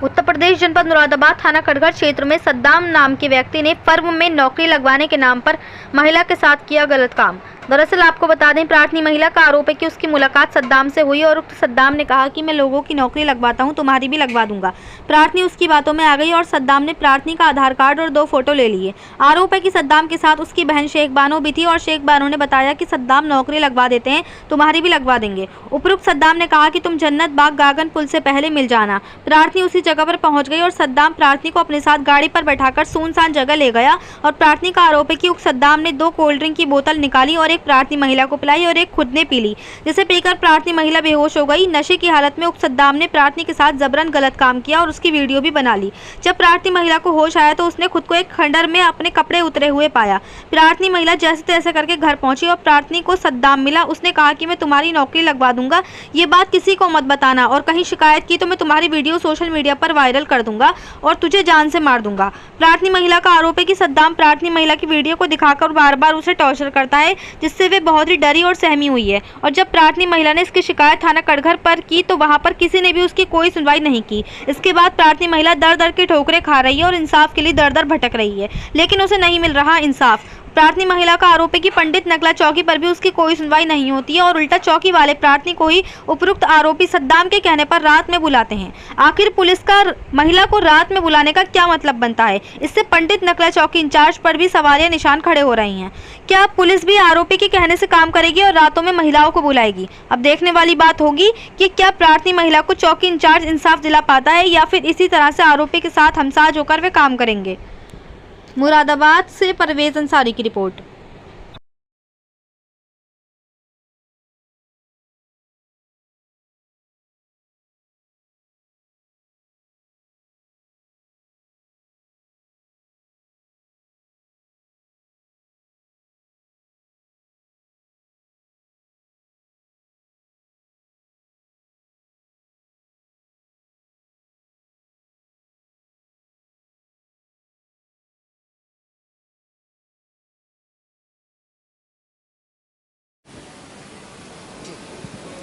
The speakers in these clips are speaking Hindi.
उत्तर प्रदेश जनपद मुरादाबाद थाना कटघर क्षेत्र में सद्दाम नाम के व्यक्ति ने फर्म में नौकरी लगवाने के नाम पर महिला के साथ किया गलत काम। दरअसल आपको बता दें, प्रार्थनी महिला का आरोप है कि उसकी मुलाकात सद्दाम से हुई और सद्दाम ने कहा कि मैं लोगों की नौकरी लगवाता हूं, तुम्हारी भी लगवा दूंगा। प्रार्थनी उसकी बातों में आ गई और सद्दाम ने प्रार्थनी का आधार कार्ड और 2 फोटो ले लिए। आरोप है कि सद्दाम के साथ उसकी बहन शेख बानो भी थी और शेख बानो ने बताया कि सद्दाम नौकरी लगवा देते हैं, तुम्हारी भी लगवा देंगे। उपरोक्त सद्दाम ने कहा कि तुम जन्नत बाग गागन पुल से पहले मिल जाना। प्रार्थनी उसी जगह पर पहुंच गई और सद्दाम प्रार्थनी को अपने साथ गाड़ी पर बैठाकर सुनसान जगह ले गया और प्रार्थनी का आरोप है कि उक्त सद्दाम ने 2 कोल्ड ड्रिंक की बोतल निकाली और एक प्रार्थनी महिला को पिलाई और एक खुद ने पी ली, जिसे पीकर प्रार्थनी महिला बेहोश हो गई। नशे की हालत में उक्त सद्दाम ने प्रार्थनी के साथ जबरन गलत काम किया और उसकी वीडियो भी बना ली। जब प्रार्थनी महिला को होश आया तो उसने खुद को एक खंडर में अपने कपड़े उतरे हुए पाया। प्रार्थनी महिला जैसे तैसे करके घर पहुंची और प्रार्थनी को सद्दाम मिला। उसने कहा कि मैं तुम्हारी नौकरी लगवा दूंगा, ये बात किसी को मत बताना और कहीं शिकायत की तो मैं तुम्हारी वीडियो सोशल मीडिया पर वायरल कर दूंगा और तुझे जान से मार दूंगा। प्रार्थनी महिला का आरोप है कि सद्दाम प्रार्थनी महिला की वीडियो को दिखाकर बार बार उसे टॉर्चर करता है, जिससे वे बहुत ही डरी और सहमी हुई है। और जब प्रार्थनी महिला ने इसकी शिकायत थाना कटघर पर की तो वहां पर किसी ने भी उसकी कोई सुनवाई नहीं की। इसके बाद प्रार्थनी महिला दर दर की ठोकरें खा रही है और इंसाफ के लिए दर दर भटक रही है, लेकिन उसे नहीं मिल रहा इंसाफ। प्रार्थनी महिला का आरोप है कि पंडित नकला चौकी पर भी उसकी कोई सुनवाई नहीं होती है और उल्टा चौकी वाले प्रार्थनी को ही उपरोक्त आरोपी सद्दाम के कहने पर रात में बुलाते हैं। आखिर पुलिस का महिला को रात में बुलाने का क्या मतलब बनता है? इससे पंडित नकला चौकी इंचार्ज पर भी सवालिया निशान खड़े हो रहे हैं। क्या पुलिस भी आरोपी के कहने से काम करेगी और रातों में महिलाओं को बुलाएगी? अब देखने वाली बात होगी कि क्या प्रार्थनी महिला को चौकी इंचार्ज इंसाफ दिला पाता है या फिर इसी तरह से आरोपी के साथ हमसाज होकर वे काम करेंगे। मुरादाबाद से परवेज अंसारी की रिपोर्ट।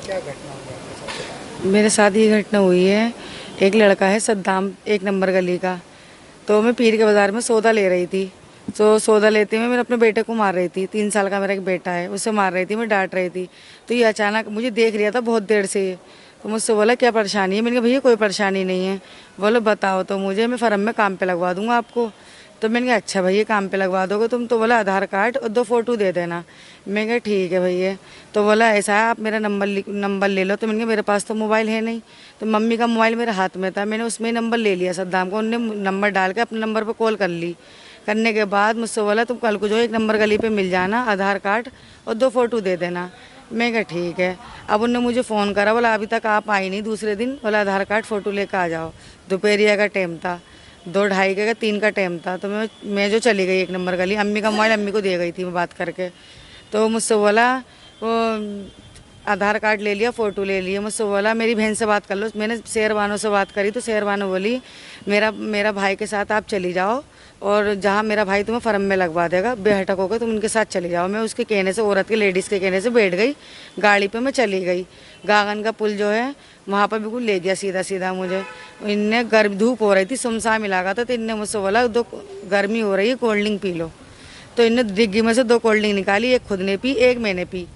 क्या घटना हुई आपके साथ? मेरे साथ ये घटना हुई है। एक लड़का है सद्दाम 1 नंबर गली का, तो मैं पीर के बाज़ार में सौदा ले रही थी। तो सौदा लेते हुए मैं अपने बेटे को मार रही थी। 3 साल का मेरा एक बेटा है, उसे मार रही थी, मैं डांट रही थी। तो ये अचानक मुझे देख लिया था बहुत देर से ये, तो मुझसे बोला क्या परेशानी है? मैंने कहा भैया कोई परेशानी नहीं है। बोलो बताओ तो मुझे, मैं फर्म में काम पे लगवा दूंगा आपको। तो मैंने कहा अच्छा भैया काम पे लगवा दोगे तुम? तो बोला आधार कार्ड और 2 फोटो दे देना। मैंने कहा ठीक है भैया। तो बोला ऐसा है आप मेरा नंबर ले लो। तो मैंने कहा मेरे पास तो मोबाइल है नहीं। तो मम्मी का मोबाइल मेरे हाथ में था, मैंने उसमें नंबर ले लिया सद्दाम को। उन्होंने नंबर डाल के अपने नंबर पर कॉल कर ली। करने के बाद मुझसे बोला तुम कल को जो 1 नंबर गली पे मिल जाना, आधार कार्ड और 2 फोटो दे देना। मैं कहा ठीक है। अब उनने मुझे फ़ोन करा, बोला अभी तक आप आई नहीं। दूसरे दिन बोला आधार कार्ड फ़ोटो लेकर आ जाओ। दोपहरिया का टाइम था, 2-2:30 का 3 का टाइम था। तो मैं जो चली गई 1 नंबर गली, अम्मी का मोबाइल अम्मी को दे गई थी मैं बात करके। तो मुझसे बोला वो आधार कार्ड ले लिया, फ़ोटो ले लिया। मुझसे बोला मेरी बहन से बात कर लो। मैंने शेरवानों से बात करी तो शेरवानों बोली मेरा भाई के साथ आप चली जाओ और जहाँ मेरा भाई तुम्हें फर्म में लगवा देगा, बेहटक होकर तुम उनके साथ चले जाओ। मैं उसके कहने से, औरत के लेडीज़ के कहने से बैठ गई गाड़ी पे, मैं चली गई। गागन का पुल जो है वहाँ पर बिल्कुल ले गया सीधा सीधा मुझे। इनने गर्म धूप हो रही थी, सुमसान इलाका था, तो इनने मुझसे बोला 2 गर्मी हो रही है कोल्ड ड्रिंक पी लो। तो इनने डिग्गी में से 2 कोल्ड ड्रिंक निकाली, एक खुद ने पी, एक मैंने पी।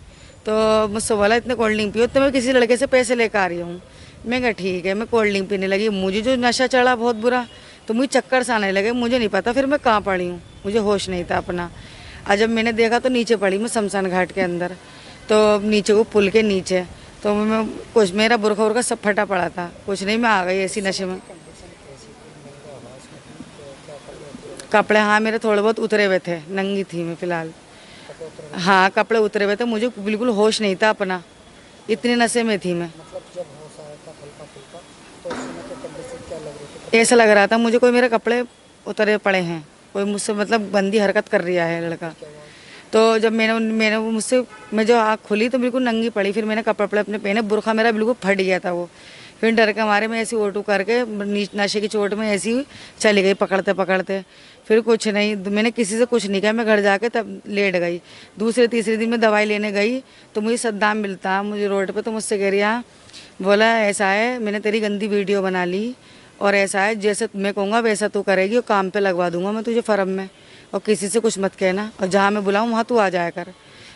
तो मुझसे बोला इतने कोल्ड ड्रिंक पियो, तो मैं किसी लड़के से पैसे लेकर आ रही हूँ। मैं कहा ठीक है। मैं कोल्ड ड्रिंक पीने लगी। मुझे जो नशा चढ़ा बहुत बुरा, तो मुझे चक्कर सा आने लगे। मुझे नहीं पता फिर मैं कहाँ पड़ी हूँ, मुझे होश नहीं था अपना। और जब मैंने देखा तो नीचे पड़ी मैं शमशान घाट के अंदर, तो नीचे वो पुल के नीचे। तो मैं कुछ मेरा बुरखा उरखा सब फटा पड़ा था, कुछ नहीं, मैं आ गई ऐसी नशे में। कपड़े हाँ मेरे थोड़े बहुत उतरे हुए थे, नंगी थी मैं फिलहाल। हाँ कपड़े उतरे हुए थे, मुझे बिल्कुल होश नहीं था अपना, इतने नशे में थी मैं। ऐसा लग रहा था मुझे कोई मेरे कपड़े उतरे पड़े हैं, कोई मुझसे मतलब गंदी हरकत कर रहा है लड़का। तो जब मैंने वो मुझसे, मैं जो आँख खुली तो बिल्कुल नंगी पड़ी। फिर मैंने कपड़े अपने पहने, बुरखा मेरा बिल्कुल फट गया था वो। फिर डर के मारे मैं ऐसी ऑटो करके नशे की चोट में ऐसी चली गई पकड़ते पकड़ते। फिर कुछ नहीं, मैंने किसी से कुछ नहीं किया, मैं घर जाके तब लेट गई। दूसरे तीसरे दिन मैं दवाई लेने गई तो मुझे सद्दाम मिलता मुझे रोड पे, तो मुझसे कह रहा, बोला ऐसा है मैंने तेरी गंदी वीडियो बना ली और ऐसा है जैसे मैं कहूँगा वैसा तू करेगी और काम पे लगवा दूंगा मैं तुझे फर्म में, और किसी से कुछ मत कहना, और जहाँ मैं बुलाऊँ वहाँ तू आ जाया कर।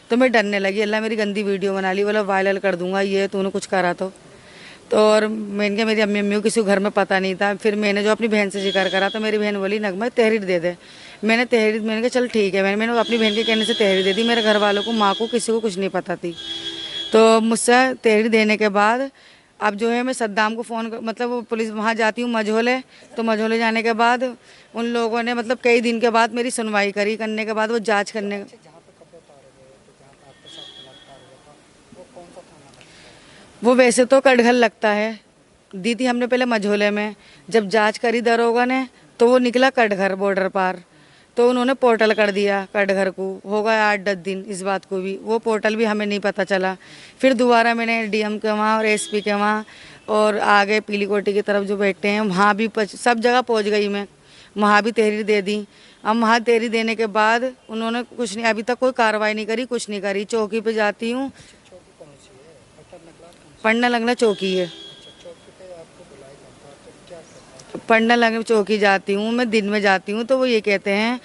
तो मैं डरने लगी, अल्लाह मेरी गंदी वीडियो बना ली, बोला वायरल कर दूंगा ये तूने कुछ करा तो और मैंने कहा मेरी अम्मी को किसी को घर में पता नहीं था। फिर मैंने जो अपनी बहन से जिक्र करा तो मेरी बहन बोली नगमा तहरीर दे दे। मैंने कहा चल ठीक है, मैंने अपनी बहन के कहने से तहरीर दे दी। मेरे घर वालों को, माँ को, किसी को कुछ नहीं पता थी। तो मुझसे तहरीर देने के बाद अब जो है मैं सद्दाम को फ़ोन मतलब वो पुलिस वहाँ जाती हूँ मझोले, तो मझोले जाने के बाद उन लोगों ने मतलब कई दिन के बाद मेरी सुनवाई करने के बाद वो जाँच करने, जहाँ पे कपड़े उतारे गए थे, जहाँ पे आपके साथ बलात्कार हुआ था, वो कौन सा थाना लगता है? वो वैसे तो कटघर लगता है। दी थी हमने पहले मझोले में, जब जांच करी दरोगा ने तो वो निकला कटघर बॉर्डर पार, तो उन्होंने पोर्टल कर दिया कटघर को। हो गया 8-10 दिन इस बात को भी, वो पोर्टल भी हमें नहीं पता चला। फिर दोबारा मैंने डीएम के वहाँ और एसपी के वहाँ और आगे पीली कोटी की तरफ जो बैठे हैं वहाँ भी सब जगह पहुँच गई मैं, वहाँ भी तहरीर दे दी। अब वहाँ तहरीर देने के बाद उन्होंने कुछ नहीं, अभी तक कोई कार्रवाई नहीं करी, कुछ नहीं करी। चौकी पे जाती हूँ, चौकी कौन सी है? पटन नगला कौन सी? पढ़ना लगना चौकी है, अच्छा, चौकी पे आपको बुलाया जाता है तो क्या कहता है? पढ़ना लगना चौकी जाती हूँ मैं, दिन में जाती हूँ। तो वो ये कहते हैं,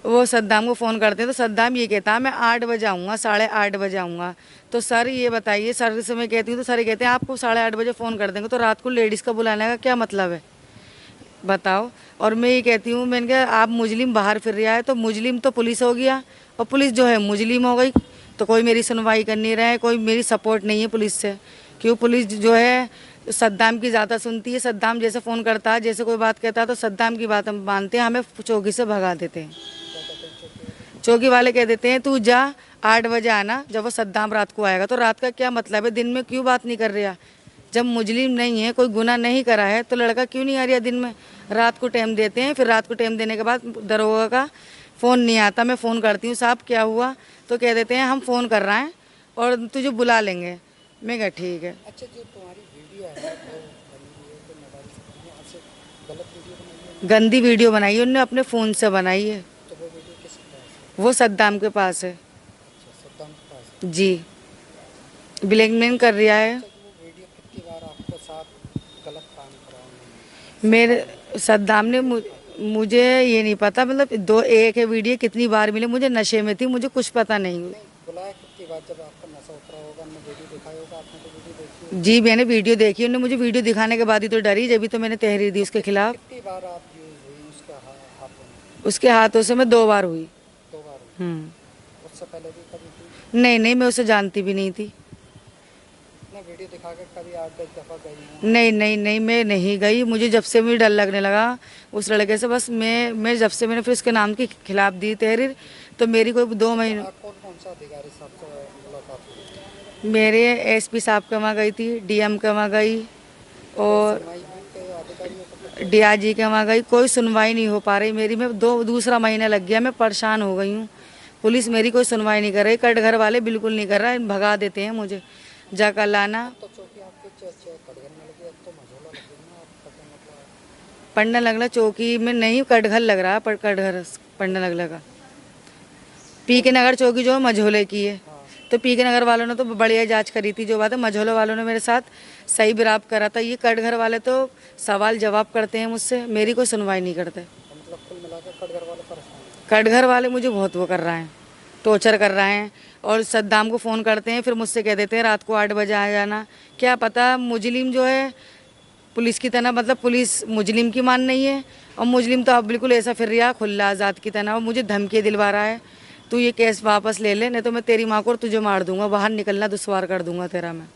वो सद्दाम को फ़ोन करते हैं तो सद्दाम ये कहता है मैं 8 बजे आऊँगा, 8:30 बजे आऊँगा। तो सर ये बताइए, सर से मैं कहती हूँ तो सर ये कहते हैं आपको 8:30 बजे फ़ोन कर देंगे, तो रात को लेडीज़ का बुलाने का क्या मतलब है बताओ। और मैं ये कहती हूँ, मैंने कहा आप मुजरिम बाहर फिर रहा है, तो मुजरिम तो पुलिस हो गया और पुलिस जो है मुजरिम हो गई, तो कोई मेरी सुनवाई कर नहीं रहा है, कोई मेरी सपोर्ट नहीं है पुलिस से। क्यों पुलिस जो है सद्दाम की ज़्यादा सुनती है, सद्दाम जैसे फ़ोन करता है, जैसे कोई बात कहता है तो सद्दाम की बात हम मानते हैं, हमें चौकी से भगा देते हैं। चौकी वाले कह देते हैं तू जा 8 बजे आना, जब वो सद्दाम रात को आएगा। तो रात का क्या मतलब है, दिन में क्यों बात नहीं कर रहा? जब मुजरिम नहीं है, कोई गुनाह नहीं करा है, तो लड़का क्यों नहीं आ रहा दिन में? रात को टाइम देते हैं, फिर रात को टाइम देने के बाद दरोगा का फ़ोन नहीं आता, मैं फ़ोन करती हूँ साहब क्या हुआ, तो कह देते हैं हम फ़ोन कर रहे हैं और तुझे बुला लेंगे। मैं कहा ठीक है। अच्छा, जो तुम्हारी वीडियो है वो बनी हुई है, तो मोबाइल से बनी है, आपसे गलत वीडियो बनाई है, गंदी वीडियो बनाई है उन्होंने, अपने फ़ोन से बनाई है। तो वो वीडियो किसके पास है? वो सद्दाम के पास है अच्छा, सद्दाम के पास है। जी, ब्लैकमेल कर रहा है। अच्छा, वो वीडियो कितनी बार आपके साथ गलत काम करा उन्होंने? मेरे सद्दाम ने मुझे ये नहीं पता, मतलब एक है वीडियो कितनी बार मिले, मुझे नशे में थी, मुझे कुछ पता नहीं। बुलाया कितनी बार? जब आपका नशा उतरा होगा, हमने वीडियो दिखाया होगा, आपने तो वीडियो देखी होगी। जी मैंने वीडियो देखी, उन्होंने मुझे वीडियो दिखाने के बाद ही तो डरी, जब भी तो मैंने तहरीर दी उसके खिलाफ। कितनी बार आप यूज हुई उसके हाथों में? उसके हाथों से मैं 2 बार हुई। 2 बार हुई। उससे पहले भी कभी थी? नहीं मैं उसे जानती भी नहीं थी। ना वीडियो दिखा के कभी 8-10 दफ़ा गई हूँ? नहीं मैं नहीं गई। मुझे जब से मुझे डर लगने लगा उस लड़के से, बस मैं जब से मैंने फिर उसके नाम के खिलाफ दी तहरीर, तो मेरी कोई 2 महीने कौन सा अधिकारी साहब से मुलाकात हुई? मेरे एसपी साहब के वहाँ गई थी, डीएम के वहाँ गई और सुनवाई हुई के अधिकारियों को? डीआईजी के वहाँ गई, कोई सुनवाई नहीं हो पा रही मेरी। मैं दूसरा महीना लग गया, मैं परेशान हो गई हूँ। पुलिस मेरी कोई सुनवाई नहीं कर रही, कटघर वाले बिल्कुल नहीं कर रहा है, भगा देते हैं मुझे जाकर लाना। तो चौकी आपके कटघर में लगी, अब तो मझोला लगी ना, आप पता मतलब पढ़ने लगना चौकी में नहीं, कटघर लग रहा है, पर कटघर पढ़ने लगा। पी के नगर चौकी जो है मझोले की है, तो पी के नगर वालों ने तो बढ़िया जांच करी थी। जो बात है मझोले वालों ने मेरे साथ सही बिराब करा था। ये कटघर वाले तो सवाल जवाब करते हैं मुझसे, मेरी कोई सुनवाई नहीं करते। मतलब कुल मिलाकर कटघर वाले परेशान हैं। कटघर वाले मुझे बहुत वो कर रहे हैं, टॉर्चर कर रहे हैं, और सद्दाम को फ़ोन करते हैं, फिर मुझसे कह देते हैं रात को 8 बजे आ जाना। क्या पता मुजरिम जो है पुलिस की तरह, मतलब पुलिस मुजरिम की मान नहीं है, और मुजरिम तो अब बिल्कुल ऐसा फिर रहा खुला आज़ाद की तरह। और मुझे धमकी दिलवा रहा है तू ये केस वापस ले ले, नहीं तो मैं तेरी माँ को और तुझे मार दूंगा, बाहर निकलना दुश्वार कर दूंगा तेरा मैं।